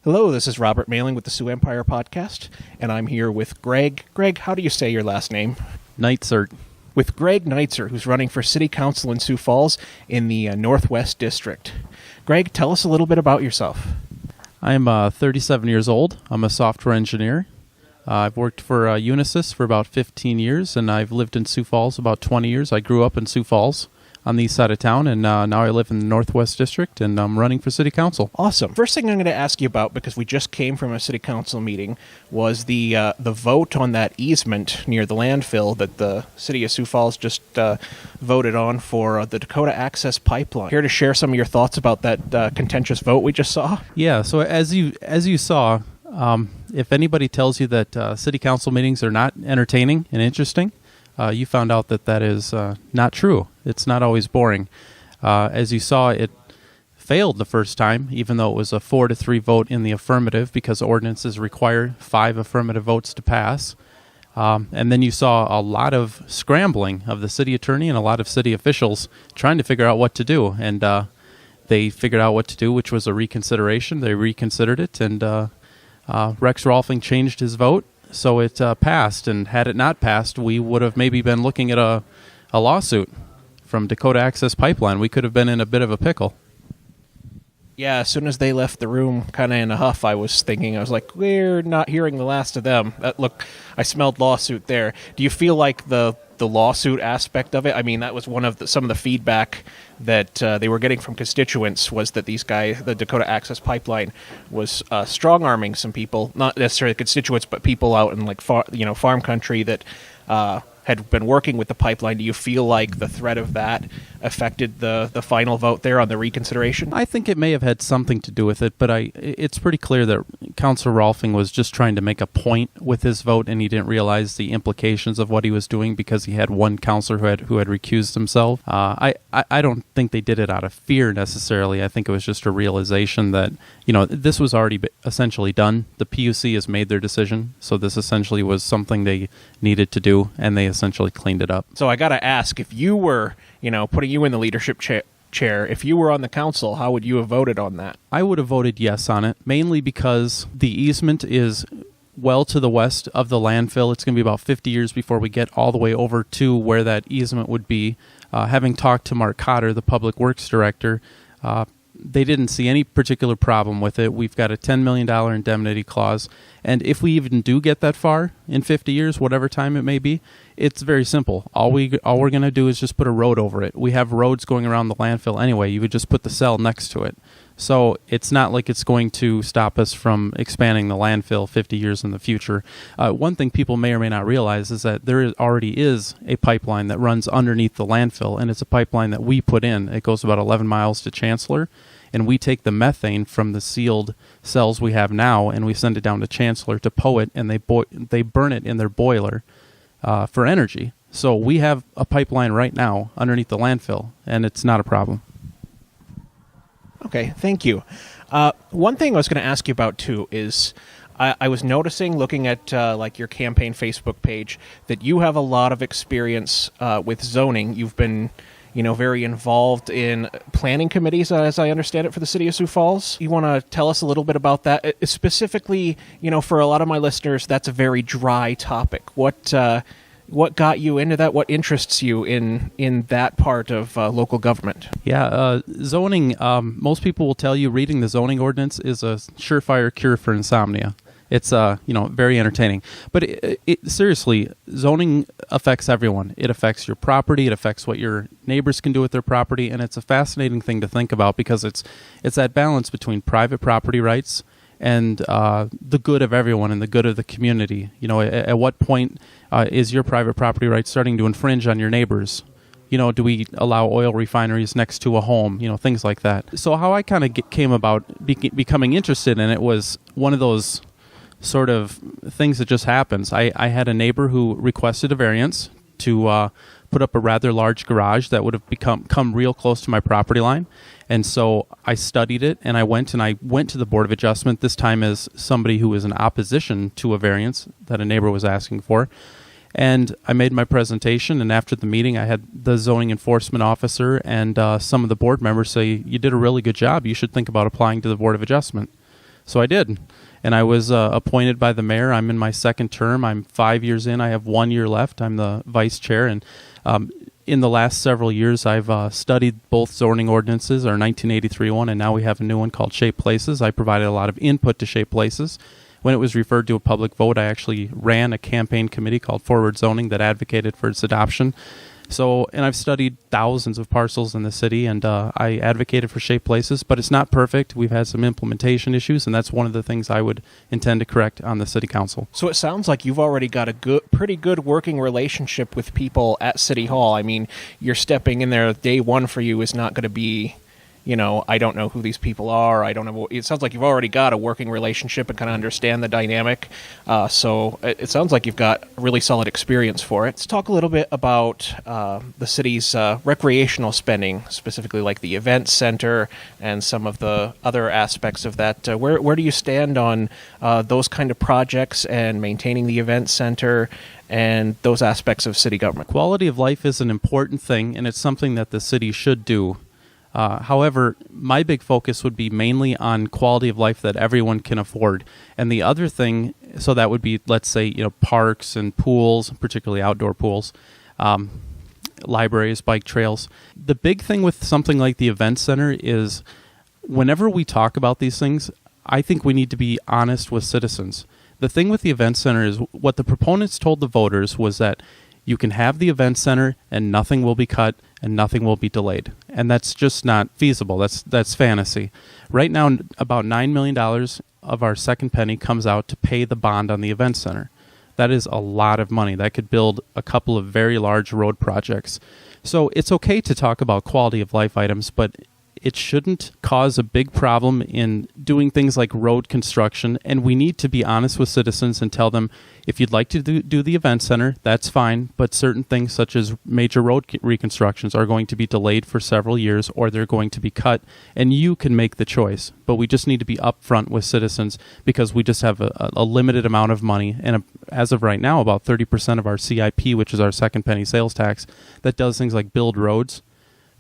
Hello, this is Robert Mehling with the Sioux Empire Podcast, and I'm here with Greg. Greg, how do you say your last name? Neitzert. With Greg Neitzert, who's running for City Council in Sioux Falls in the Northwest District. Greg, tell us a little bit about yourself. I'm 37 years old. I'm a software engineer. I've worked for Unisys for about 15 years, and I've lived in Sioux Falls about 20 years. I grew up in Sioux Falls on the east side of town, and now I live in the Northwest District, and I'm running for City Council. Awesome. First thing I'm going to ask you about, because we just came from a City Council meeting, was the vote on that easement near the landfill that the City of Sioux Falls just voted on for the Dakota Access Pipeline. Here to share some of your thoughts about that contentious vote we just saw? Yeah, so as you saw, if anybody tells you that City Council meetings are not entertaining and interesting, you found out that is not true. It's not always boring. As you saw, it failed the first time, even though it was a 4-3 vote in the affirmative, because ordinances require 5 affirmative votes to pass. And then you saw a lot of scrambling of the city attorney and a lot of city officials trying to figure out what to do. And they figured out what to do, which was a reconsideration. They reconsidered it, and Rex Rolfing changed his vote. So it passed, and had it not passed, we would have maybe been looking at a lawsuit from Dakota Access Pipeline. We could have been in a bit of a pickle. Yeah, as soon as they left the room, kind of in a huff, I was like, we're not hearing the last of them. Look, I smelled lawsuit there. Do you feel like the lawsuit aspect of it? I mean, that was one of some of the feedback that they were getting from constituents, was that these guys, the Dakota Access Pipeline, was strong-arming some people, not necessarily constituents, but people out in farm country that had been working with the pipeline. Do you feel like the threat of that affected the final vote there on the reconsideration? I think it may have had something to do with it, but it's pretty clear that Councilor Rolfing was just trying to make a point with his vote, and he didn't realize the implications of what he was doing because he had one councilor who had recused himself. I don't think they did it out of fear necessarily. I think it was just a realization that, this was already essentially done. The PUC has made their decision, so this essentially was something they needed to do, and they essentially cleaned it up. So I got to ask, if you were, putting you in the leadership chair, if you were on the council, how would you have voted on that? I would have voted yes on it, mainly because the easement is well to the west of the landfill. It's going to be about 50 years before we get all the way over to where that easement would be. Having talked to Mark Cotter, the Public Works Director, they didn't see any particular problem with it. We've got a $10 million indemnity clause, and if we even do get that far in 50 years, whatever time it may be, it's very simple. All we're going to do is just put a road over it. We have roads going around the landfill anyway. You would just put the cell next to it. So it's not like it's going to stop us from expanding the landfill 50 years in the future. One thing people may or may not realize is that there already is a pipeline that runs underneath the landfill, and it's a pipeline that we put in. It goes about 11 miles to Chancellor, and we take the methane from the sealed cells we have now, and we send it down to Chancellor to Poet, and they burn it in their boiler for energy. So we have a pipeline right now underneath the landfill, and it's not a problem. Okay, thank you. One thing I was going to ask you about, too, is I was noticing, looking at your campaign Facebook page, that you have a lot of experience with zoning. You've been very involved in planning committees, as I understand it, for the City of Sioux Falls. You want to tell us a little bit about that? Specifically, for a lot of my listeners, that's a very dry topic. What got you into that? What interests you in that part of local government? Yeah, zoning, most people will tell you reading the zoning ordinance is a surefire cure for insomnia. It's very entertaining. But seriously, zoning affects everyone. It affects your property. It affects what your neighbors can do with their property. And it's a fascinating thing to think about because it's that balance between private property rights and the good of everyone and the good of the community. At what point is your private property right starting to infringe on your neighbors? Do we allow oil refineries next to a home? Things like that. So how I kind of came about becoming interested in it was one of those sort of things that just happens. I had a neighbor who requested a variance to put up a rather large garage that would have come real close to my property line. And so I studied it, and I went to the Board of Adjustment, this time as somebody who was in opposition to a variance that a neighbor was asking for. And I made my presentation, and after the meeting, I had the zoning enforcement officer and some of the board members say, "You did a really good job. You should think about applying to the Board of Adjustment." So I did. And I was appointed by the mayor. I'm in my second term. I'm 5 years in. I have 1 year left. I'm the vice chair. And in the last several years, I've studied both zoning ordinances, our 1983 one, and now we have a new one called Shape Places. I provided a lot of input to Shape Places. When it was referred to a public vote, I actually ran a campaign committee called Forward Zoning that advocated for its adoption. So, and I've studied thousands of parcels in the city, and I advocated for Shape Places, but it's not perfect. We've had some implementation issues, and that's one of the things I would intend to correct on the city council. So it sounds like you've already got a pretty good working relationship with people at City Hall. I mean, you're stepping in there, day one for you is not going to be, I don't know who these people are. I don't know. It sounds like you've already got a working relationship and kind of understand the dynamic. So it sounds like you've got a really solid experience for it. Let's talk a little bit about the city's recreational spending, specifically like the event center and some of the other aspects of that. Where do you stand on those kind of projects and maintaining the event center and those aspects of city government? Quality of life is an important thing, and it's something that the city should do. However, my big focus would be mainly on quality of life that everyone can afford. And the other thing, so that would be, let's say, parks and pools, particularly outdoor pools, libraries, bike trails. The big thing with something like the event center is whenever we talk about these things, I think we need to be honest with citizens. The thing with the event center is what the proponents told the voters was that you can have the event center and nothing will be cut and nothing will be delayed. And that's just not feasible. That's fantasy. Right now, about $9 million of our second penny comes out to pay the bond on the event center. That is a lot of money. That could build a couple of very large road projects. So it's okay to talk about quality of life items, but it shouldn't cause a big problem in doing things like road construction. And we need to be honest with citizens and tell them, if you'd like to do the event center, that's fine. But certain things such as major road reconstructions are going to be delayed for several years, or they're going to be cut. And you can make the choice. But we just need to be upfront with citizens because we just have a limited amount of money. And as of right now, about 30% of our CIP, which is our second penny sales tax, that does things like build roads,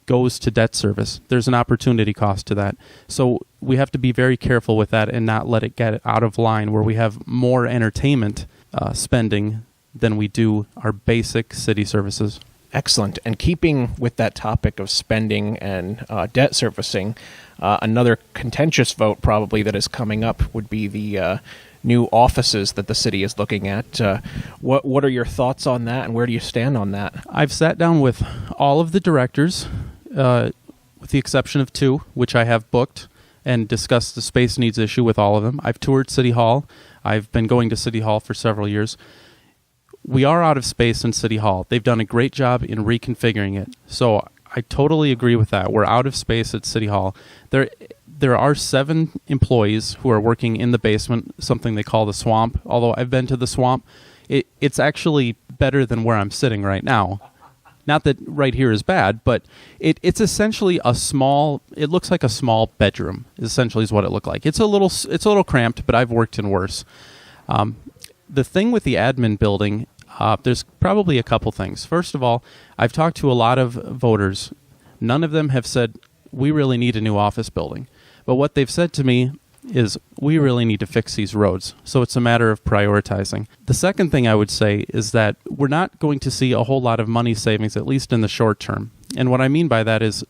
goes to debt service. There's an opportunity cost to that. So we have to be very careful with that and not let it get out of line where we have more entertainment spending than we do our basic city services. Excellent. And keeping with that topic of spending and debt servicing, another contentious vote probably that is coming up would be the new offices that the city is looking at. What are your thoughts on that, and where do you stand on that? I've sat down with all of the directors, with the exception of two, which I have booked, and discussed the space needs issue with all of them. I've toured City Hall. I've been going to City Hall for several years. We are out of space in City Hall. They've done a great job in reconfiguring it. So I totally agree with that. We're out of space at City Hall. There are 7 employees who are working in the basement, something they call the swamp. Although I've been to the swamp, it's actually better than where I'm sitting right now. Not that right here is bad, but it's essentially it looks like a small bedroom, essentially is what it looked like. It's a little cramped, but I've worked in worse. The thing with the admin building, there's probably a couple things. First of all, I've talked to a lot of voters. None of them have said, we really need a new office building. But what they've said to me is, we really need to fix these roads. So it's a matter of prioritizing. The second thing I would say is that we're not going to see a whole lot of money savings, at least in the short term. And what I mean by that is,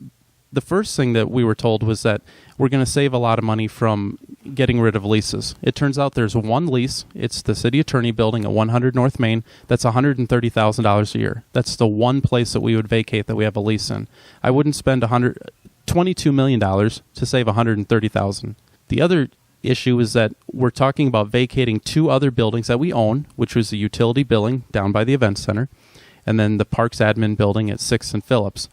the first thing that we were told was that we're going to save a lot of money from getting rid of leases. It turns out there's one lease. It's the city attorney building at 100 North Main. That's $130,000 a year. That's the one place that we would vacate that we have a lease in. I wouldn't spend $22 million to save $130,000. The other issue is that we're talking about vacating 2 other buildings that we own, which was the utility building down by the event center, and then the parks admin building at 6th and Phillips.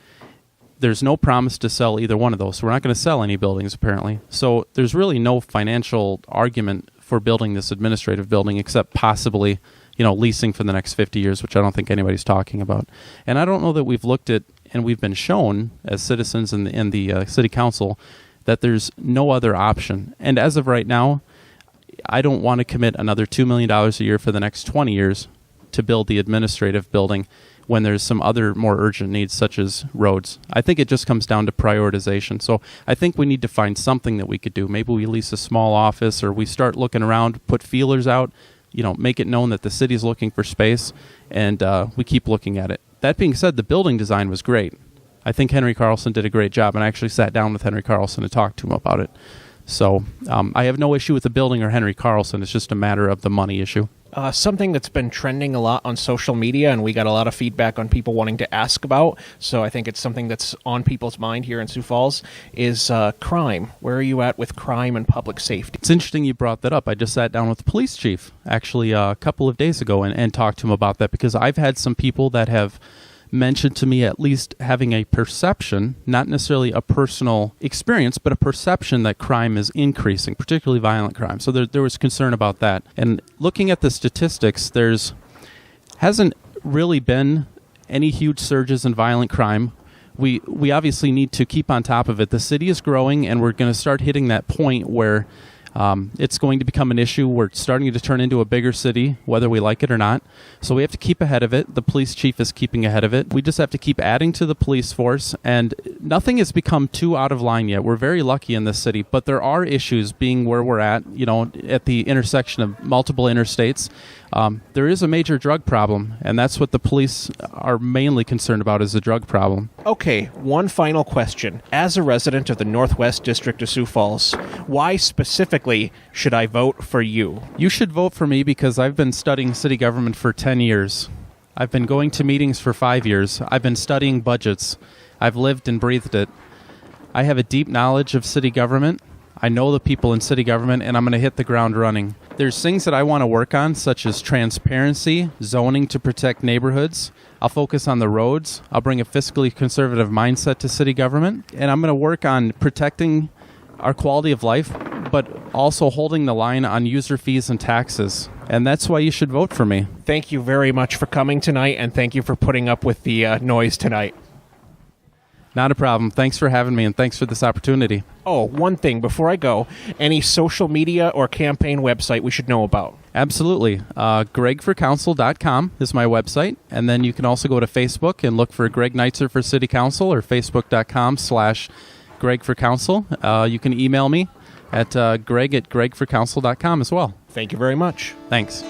There's no promise to sell either one of those, so we're not going to sell any buildings apparently. So there's really no financial argument for building this administrative building except possibly, leasing for the next 50 years, which I don't think anybody's talking about. And I don't know that we've looked at and we've been shown as citizens in the city council that there's no other option. And as of right now, I don't want to commit another $2 million a year for the next 20 years to build the administrative building when there's some other more urgent needs, such as roads. I think it just comes down to prioritization. So I think we need to find something that we could do. Maybe we lease a small office, or we start looking around, put feelers out, make it known that the city's looking for space, and we keep looking at it. That being said, the building design was great. I think Henry Carlson did a great job, and I actually sat down with Henry Carlson and talked to him about it. So I have no issue with the building or Henry Carlson. It's just a matter of the money issue. Something that's been trending a lot on social media, and we got a lot of feedback on people wanting to ask about, so I think it's something that's on people's mind here in Sioux Falls, is crime. Where are you at with crime and public safety? It's interesting you brought that up. I just sat down with the police chief, actually, a couple of days ago and talked to him about that, because I've had some people that have mentioned to me at least having a perception, not necessarily a personal experience, but a perception that crime is increasing, particularly violent crime. So there was concern about that. And looking at the statistics, there's hasn't really been any huge surges in violent crime. We obviously need to keep on top of it. The city is growing, and we're going to start hitting that point where it's going to become an issue. We're starting to turn into a bigger city, whether we like it or not. So we have to keep ahead of it. The police chief is keeping ahead of it. We just have to keep adding to the police force, and nothing has become too out of line yet. We're very lucky in this city, but there are issues being where we're at, at the intersection of multiple interstates. There is a major drug problem, and that's what the police are mainly concerned about, is the drug problem. Okay, one final question. As a resident of the Northwest District of Sioux Falls, why specifically should I vote for you? You should vote for me because I've been studying city government for 10 years. I've been going to meetings for 5 years. I've been studying budgets. I've lived and breathed it. I have a deep knowledge of city government. I know the people in city government, and I'm going to hit the ground running. There's things that I want to work on, such as transparency, zoning to protect neighborhoods. I'll focus on the roads. I'll bring a fiscally conservative mindset to city government. And I'm going to work on protecting our quality of life, but also holding the line on user fees and taxes. And that's why you should vote for me. Thank you very much for coming tonight, and thank you for putting up with the noise tonight. Not a problem. Thanks for having me, and thanks for this opportunity. Oh, one thing before I go, any social media or campaign website we should know about? Absolutely. GregForCouncil.com is my website, and then you can also go to Facebook and look for Greg Neitzert for City Council, or Facebook.com/GregForCouncil. You can email me at greg@gregforcouncil.com as well. Thank you very much. Thanks.